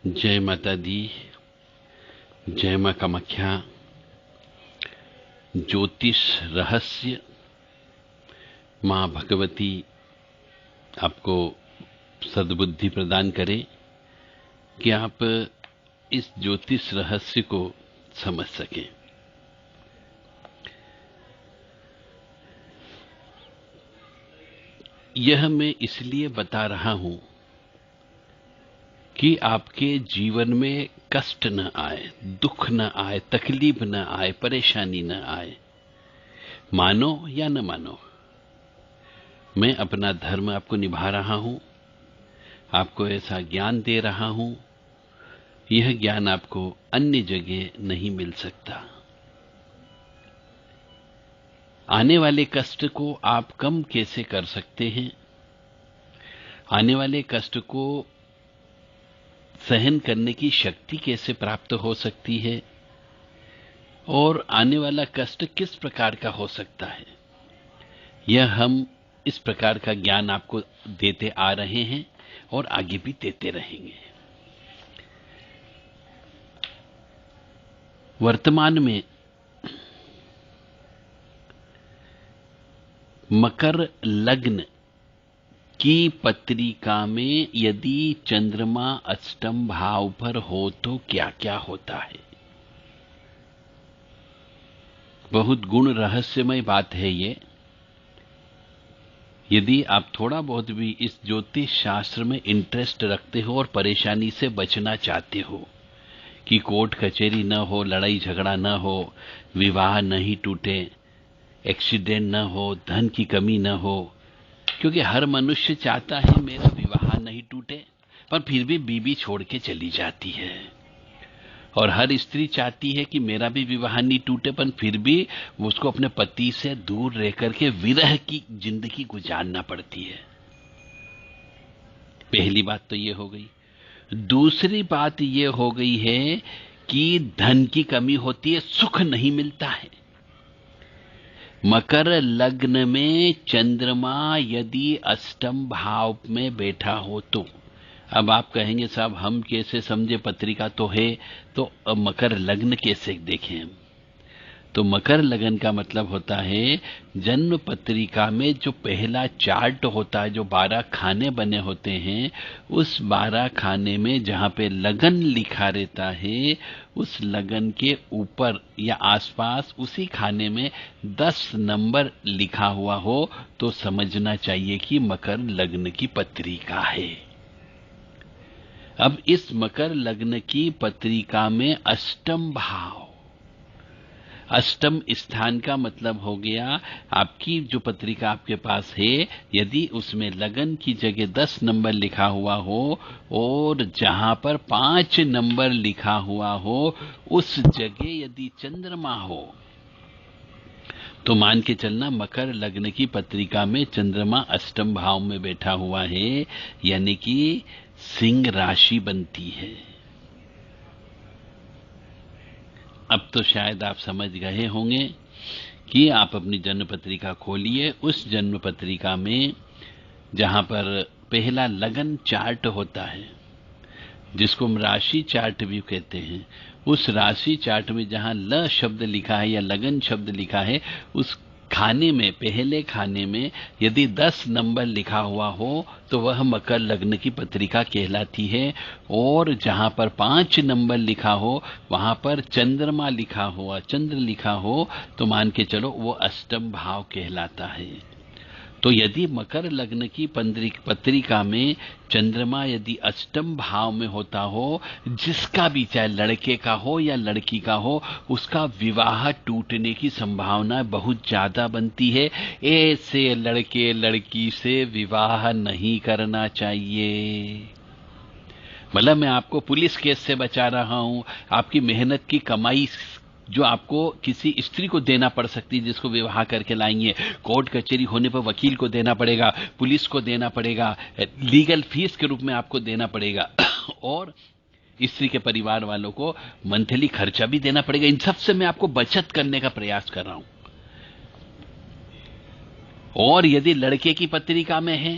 जय माता दी, जय मां कामाख्या। ज्योतिष रहस्य मां भगवती आपको सद्बुद्धि प्रदान करे कि आप इस ज्योतिष रहस्य को समझ सकें। यह मैं इसलिए बता रहा हूं कि आपके जीवन में कष्ट न आए, दुख न आए, तकलीफ न आए, परेशानी न आए। मानो या न मानो, मैं अपना धर्म आपको निभा रहा हूं, आपको ऐसा ज्ञान दे रहा हूं। यह ज्ञान आपको अन्य जगह नहीं मिल सकता। आने वाले कष्ट को आप कम कैसे कर सकते हैं, आने वाले कष्ट को सहन करने की शक्ति कैसे प्राप्त हो सकती है, और आने वाला कष्ट किस प्रकार का हो सकता है, यह हम इस प्रकार का ज्ञान आपको देते आ रहे हैं और आगे भी देते रहेंगे। वर्तमान में मकर लग्न की पत्रिका में यदि चंद्रमा अष्टम भाव पर हो तो क्या क्या होता है। बहुत गुण रहस्यमय बात है ये। यदि आप थोड़ा बहुत भी इस ज्योतिष शास्त्र में इंटरेस्ट रखते हो और परेशानी से बचना चाहते हो कि कोर्ट कचहरी न हो, लड़ाई झगड़ा न हो, विवाह नहीं टूटे, एक्सीडेंट न हो, धन की कमी न हो, क्योंकि हर मनुष्य चाहता है मेरा विवाह नहीं टूटे, पर फिर भी बीवी छोड़ के चली जाती है। और हर स्त्री चाहती है कि मेरा भी विवाह नहीं टूटे, पर फिर भी उसको अपने पति से दूर रह करके विरह की जिंदगी गुजारना पड़ती है। पहली बात तो ये हो गई। दूसरी बात ये हो गई है कि धन की कमी होती है, सुख नहीं मिलता है। मकर लग्न में चंद्रमा यदि अष्टम भाव में बैठा हो तो, अब आप कहेंगे साहब हम कैसे समझे, पत्रिका तो है, तो मकर लग्न कैसे देखें हम? तो मकर लगन का मतलब होता है जन्म पत्रिका में जो पहला चार्ट होता है, जो 12 खाने बने होते हैं, उस 12 खाने में जहां पे लगन लिखा रहता है, उस लगन के ऊपर या आसपास उसी खाने में 10 नंबर लिखा हुआ हो तो समझना चाहिए कि मकर लग्न की पत्रिका है। अब इस मकर लग्न की पत्रिका में अष्टम भाव, अष्टम स्थान का मतलब हो गया आपकी जो पत्रिका आपके पास है, यदि उसमें लगन की जगह 10 नंबर लिखा हुआ हो और जहां पर 5 नंबर लिखा हुआ हो उस जगह यदि चंद्रमा हो तो मान के चलना मकर लग्न की पत्रिका में चंद्रमा अष्टम भाव में बैठा हुआ है, यानी कि सिंह राशि बनती है। अब तो शायद आप समझ गए होंगे कि आप अपनी जन्म पत्रिका खोलिए, उस जन्म पत्रिका में जहां पर पहला लगन चार्ट होता है, जिसको हम राशि चार्ट भी कहते हैं, उस राशि चार्ट में जहां ल शब्द लिखा है या लगन शब्द लिखा है, उस खाने में, पहले खाने में यदि 10 नंबर लिखा हुआ हो तो वह मकर लग्न की पत्रिका कहलाती है। और जहां पर 5 नंबर लिखा हो वहां पर चंद्रमा लिखा हुआ, चंद्र लिखा हो, तो मान के चलो वो अष्टम भाव कहलाता है। तो यदि मकर लग्न की पत्रिका में चंद्रमा यदि अष्टम भाव में होता हो, जिसका भी, चाहे लड़के का हो या लड़की का हो, उसका विवाह टूटने की संभावना बहुत ज्यादा बनती है। ऐसे लड़के लड़की से विवाह नहीं करना चाहिए। मतलब मैं आपको पुलिस केस से बचा रहा हूं, आपकी मेहनत की कमाई जो आपको किसी स्त्री को देना पड़ सकती है जिसको विवाह करके लाएंगे, कोर्ट कचहरी होने पर वकील को देना पड़ेगा, पुलिस को देना पड़ेगा, लीगल फीस के रूप में आपको देना पड़ेगा और स्त्री के परिवार वालों को मंथली खर्चा भी देना पड़ेगा। इन सब से मैं आपको बचत करने का प्रयास कर रहा हूं। और यदि लड़के की पत्रिका में है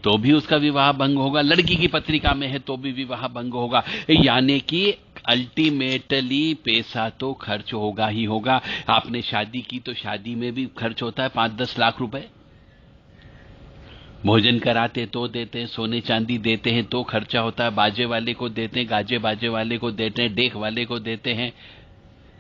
तो भी उसका विवाह भंग होगा, लड़की की पत्रिका में है तो भी विवाह भंग होगा। यानी कि अल्टीमेटली पैसा तो खर्च होगा ही होगा। आपने शादी की तो शादी में भी खर्च होता है 5-10 लाख रुपए। भोजन कराते तो देते हैं, सोने चांदी देते हैं तो खर्चा होता है, बाजे वाले को देते हैं, गाजे बाजे वाले को देते हैं, डेक वाले को देते हैं,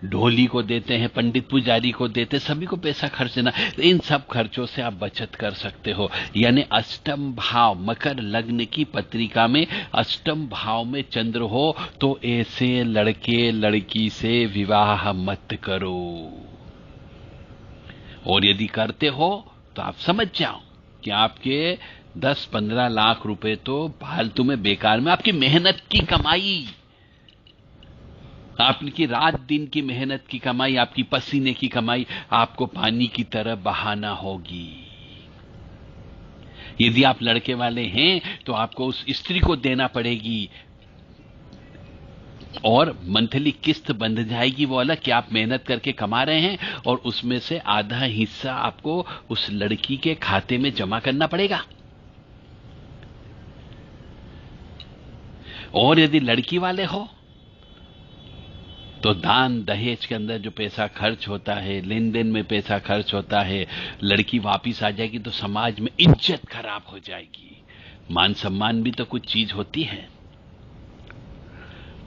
ढोली को देते हैं, पंडित पुजारी को देते हैं, सभी को पैसा खर्चना। इन सब खर्चों से आप बचत कर सकते हो। यानी अष्टम भाव, मकर लग्न की पत्रिका में अष्टम भाव में चंद्र हो तो ऐसे लड़के लड़की से विवाह मत करो। और यदि करते हो तो आप समझ जाओ कि आपके 10-15 लाख रुपए तो फालतू में, बेकार में, आपकी मेहनत की कमाई, आपकी रात दिन की मेहनत की कमाई, आपकी पसीने की कमाई आपको पानी की तरह बहाना होगी। यदि आप लड़के वाले हैं तो आपको उस स्त्री को देना पड़ेगी और मंथली किस्त बंध जाएगी वो अलग कि आप मेहनत करके कमा रहे हैं, और उसमें से आधा हिस्सा आपको उस लड़की के खाते में जमा करना पड़ेगा। और यदि लड़की वाले हो तो दान दहेज के अंदर जो पैसा खर्च होता है, लेन देन में पैसा खर्च होता है, लड़की वापिस आ जाएगी तो समाज में इज्जत खराब हो जाएगी। मान सम्मान भी तो कुछ चीज होती है।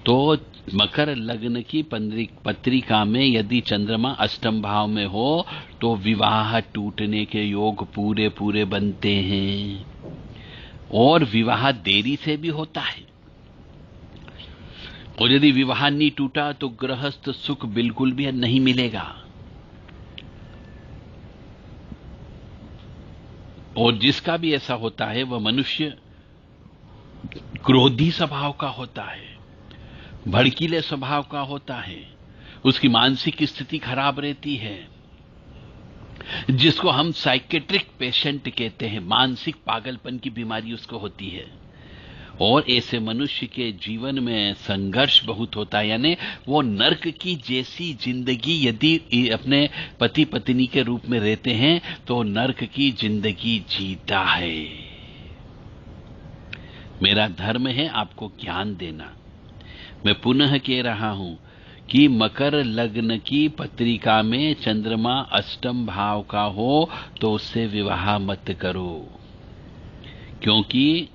तो मकर लग्न की पत्रिका में यदि चंद्रमा अष्टम भाव में हो तो विवाह टूटने के योग पूरे पूरे बनते हैं, और विवाह देरी से भी होता है। और यदि विवाह नहीं टूटा तो गृहस्थ सुख बिल्कुल भी नहीं मिलेगा। और जिसका भी ऐसा होता है वह मनुष्य क्रोधी स्वभाव का होता है, भड़कीले स्वभाव का होता है, उसकी मानसिक स्थिति खराब रहती है, जिसको हम साइकेट्रिक पेशेंट कहते हैं, मानसिक पागलपन की बीमारी उसको होती है। और ऐसे मनुष्य के जीवन में संघर्ष बहुत होता है। यानी वो नर्क की जैसी जिंदगी यदि अपने पति पत्नी के रूप में रहते हैं तो नर्क की जिंदगी जीता है। मेरा धर्म है आपको ज्ञान देना। मैं पुनः कह रहा हूं कि मकर लग्न की पत्रिका में चंद्रमा अष्टम भाव का हो तो उससे विवाह मत करो, क्योंकि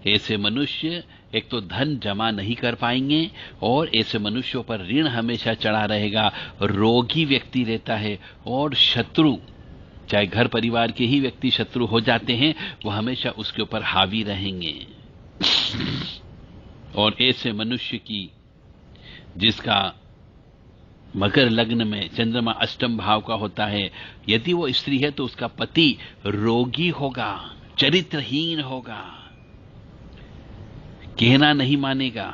ऐसे मनुष्य एक तो धन जमा नहीं कर पाएंगे और ऐसे मनुष्यों पर ऋण हमेशा चढ़ा रहेगा, रोगी व्यक्ति रहता है, और शत्रु, चाहे घर परिवार के ही व्यक्ति शत्रु हो जाते हैं, वो हमेशा उसके ऊपर हावी रहेंगे। और ऐसे मनुष्य की जिसका मकर लग्न में चंद्रमा अष्टम भाव का होता है, यदि वो स्त्री है तो उसका पति रोगी होगा, चरित्रहीन होगा, कहना नहीं मानेगा।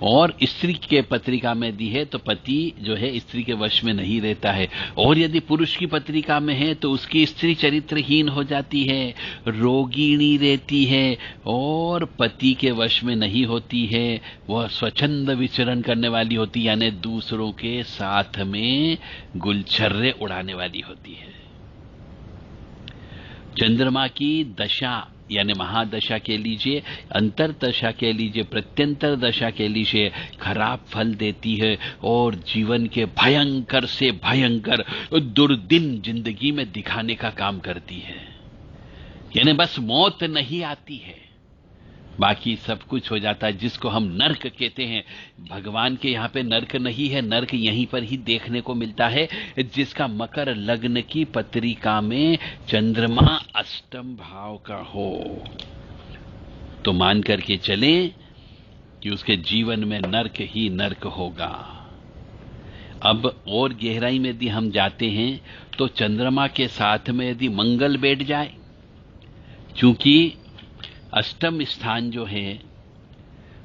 और स्त्री के पत्रिका में दी है तो पति जो है स्त्री के वश में नहीं रहता है। और यदि पुरुष की पत्रिका में है तो उसकी स्त्री चरित्रहीन हो जाती है, रोगिणी रहती है और पति के वश में नहीं होती है, वह स्वच्छंद विचरण करने वाली होती, यानी दूसरों के साथ में गुलछर्रे उड़ाने वाली होती है। चंद्रमा की दशा यानी महादशा के लीजिए, अंतर दशा के लीजिए, प्रत्यंतर दशा के लीजिए, खराब फल देती है और जीवन के भयंकर से भयंकर दुर्दिन जिंदगी में दिखाने का काम करती है। यानी बस मौत नहीं आती है, बाकी सब कुछ हो जाता है, जिसको हम नर्क कहते हैं। भगवान के यहां पे नर्क नहीं है, नर्क यहीं पर ही देखने को मिलता है। जिसका मकर लग्न की पत्रिका में चंद्रमा अष्टम भाव का हो तो मान करके चले कि उसके जीवन में नर्क ही नर्क होगा। अब और गहराई में यदि हम जाते हैं तो चंद्रमा के साथ में यदि मंगल बैठ जाए, क्योंकि अष्टम स्थान जो है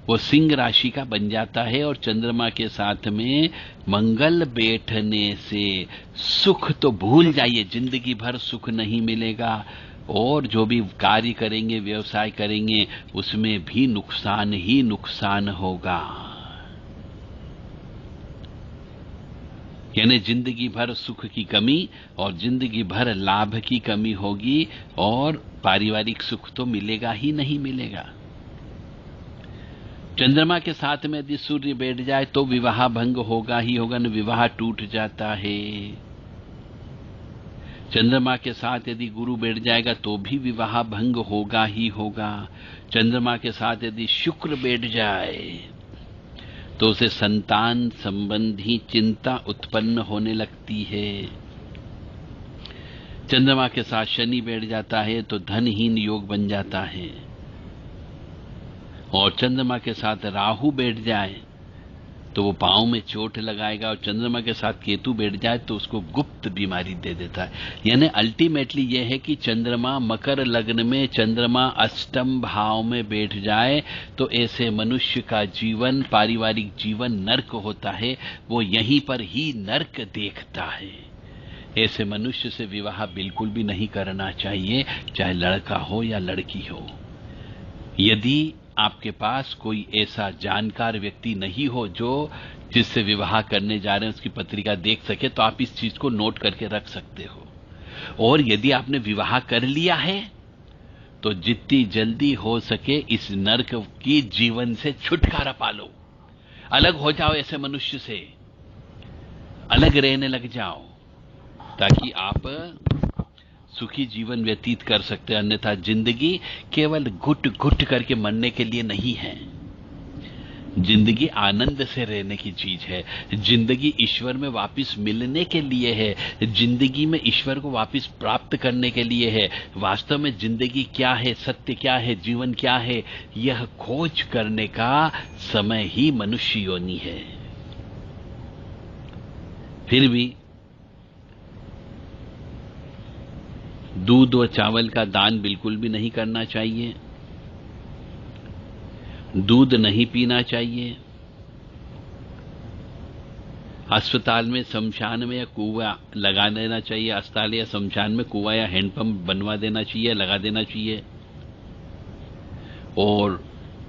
वो सिंह राशि का बन जाता है, और चंद्रमा के साथ में मंगल बैठने से सुख तो भूल जाइए, जिंदगी भर सुख नहीं मिलेगा, और जो भी कार्य करेंगे, व्यवसाय करेंगे, उसमें भी नुकसान ही नुकसान होगा। यानी जिंदगी भर सुख की कमी और जिंदगी भर लाभ की कमी होगी और पारिवारिक सुख तो मिलेगा ही नहीं मिलेगा। चंद्रमा के साथ में यदि सूर्य बैठ जाए तो विवाह भंग होगा ही होगा, न विवाह टूट जाता है। चंद्रमा के साथ यदि गुरु बैठ जाएगा तो भी विवाह भंग होगा ही होगा। चंद्रमा के साथ यदि शुक्र बैठ जाए तो उसे संतान संबंधी चिंता उत्पन्न होने लगती है। चंद्रमा के साथ शनि बैठ जाता है तो धनहीन योग बन जाता है। और चंद्रमा के साथ राहु बैठ जाए तो वो पांव में चोट लगाएगा, और चंद्रमा के साथ केतु बैठ जाए तो उसको गुप्त बीमारी दे देता है। यानी अल्टीमेटली ये है कि चंद्रमा मकर लग्न में चंद्रमा अष्टम भाव में बैठ जाए तो ऐसे मनुष्य का जीवन, पारिवारिक जीवन नर्क होता है, वो यहीं पर ही नर्क देखता है। ऐसे मनुष्य से विवाह बिल्कुल भी नहीं करना चाहिए, चाहे लड़का हो या लड़की हो। यदि आपके पास कोई ऐसा जानकार व्यक्ति नहीं हो जो जिससे विवाह करने जा रहे हैं उसकी पत्रिका देख सके, तो आप इस चीज को नोट करके रख सकते हो। और यदि आपने विवाह कर लिया है तो जितनी जल्दी हो सके इस नर्क की जीवन से छुटकारा पालो, अलग हो जाओ, ऐसे मनुष्य से अलग रहने लग जाओ, ताकि आप सुखी जीवन व्यतीत कर सकते हैं। अन्यथा जिंदगी केवल घुट घुट करके मरने के लिए नहीं है। जिंदगी आनंद से रहने की चीज है। जिंदगी ईश्वर में वापस मिलने के लिए है। जिंदगी में ईश्वर को वापस प्राप्त करने के लिए है। वास्तव में जिंदगी क्या है, सत्य क्या है, जीवन क्या है, यह खोज करने का समय ही मनुष्य योनि है। फिर भी दूध व चावल का दान बिल्कुल भी नहीं करना चाहिए। दूध नहीं पीना चाहिए। अस्पताल में, शमशान में या कुआं लगा देना चाहिए। अस्पताल या शमशान में कुआं या हैंडपंप बनवा देना चाहिए, लगा देना चाहिए। और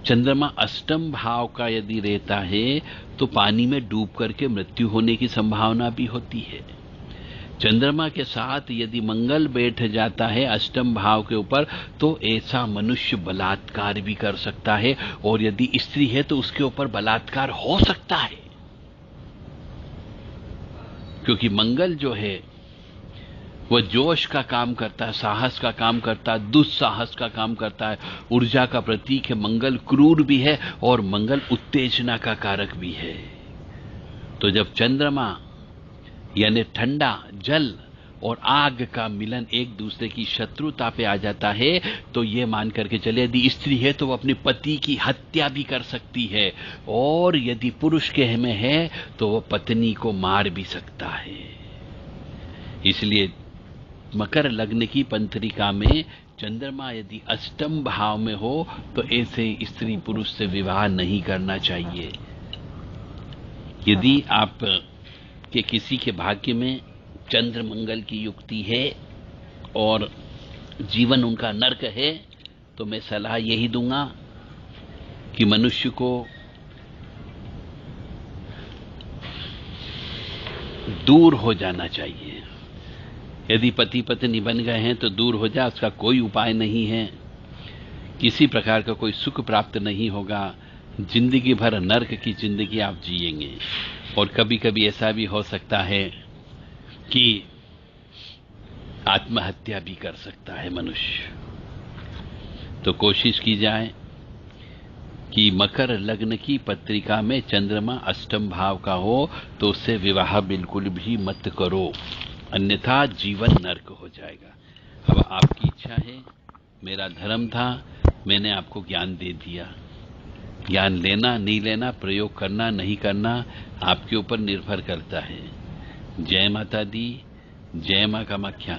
चंद्रमा अष्टम भाव का यदि रहता है तो पानी में डूब करके मृत्यु होने की संभावना भी होती है। चंद्रमा के साथ यदि मंगल बैठ जाता है अष्टम भाव के ऊपर तो ऐसा मनुष्य बलात्कार भी कर सकता है, और यदि स्त्री है तो उसके ऊपर बलात्कार हो सकता है। क्योंकि मंगल जो है वह जोश का काम करता है, साहस का काम करता है, दुस्साहस का काम करता है। ऊर्जा का प्रतीक है मंगल, क्रूर भी है और मंगल उत्तेजना का कारक भी है। तो जब चंद्रमा यानी ठंडा जल और आग का मिलन एक दूसरे की शत्रुता पे आ जाता है तो ये मान करके चले, यदि स्त्री है तो वो अपने पति की हत्या भी कर सकती है, और यदि पुरुष के में है तो वो पत्नी को मार भी सकता है। इसलिए मकर लग्न की पंत्रिका में चंद्रमा यदि अष्टम भाव में हो तो ऐसे स्त्री पुरुष से विवाह नहीं करना चाहिए। यदि आप कि किसी के भाग्य में चंद्र मंगल की युक्ति है और जीवन उनका नर्क है तो मैं सलाह यही दूंगा कि मनुष्य को दूर हो जाना चाहिए। यदि पति पत्नी बन गए हैं तो दूर हो जाए, उसका कोई उपाय नहीं है। किसी प्रकार का कोई सुख प्राप्त नहीं होगा। जिंदगी भर नर्क की जिंदगी आप जिएंगे, और कभी कभी ऐसा भी हो सकता है कि आत्महत्या भी कर सकता है मनुष्य। तो कोशिश की जाए कि मकर लग्न की पत्रिका में चंद्रमा अष्टम भाव का हो तो उससे विवाह बिल्कुल भी मत करो, अन्यथा जीवन नर्क हो जाएगा। अब आपकी इच्छा है, मेरा धर्म था, मैंने आपको ज्ञान दे दिया। ज्ञान लेना नहीं लेना, प्रयोग करना नहीं करना आपके ऊपर निर्भर करता है। जय माता दी, जय मां कामाख्या।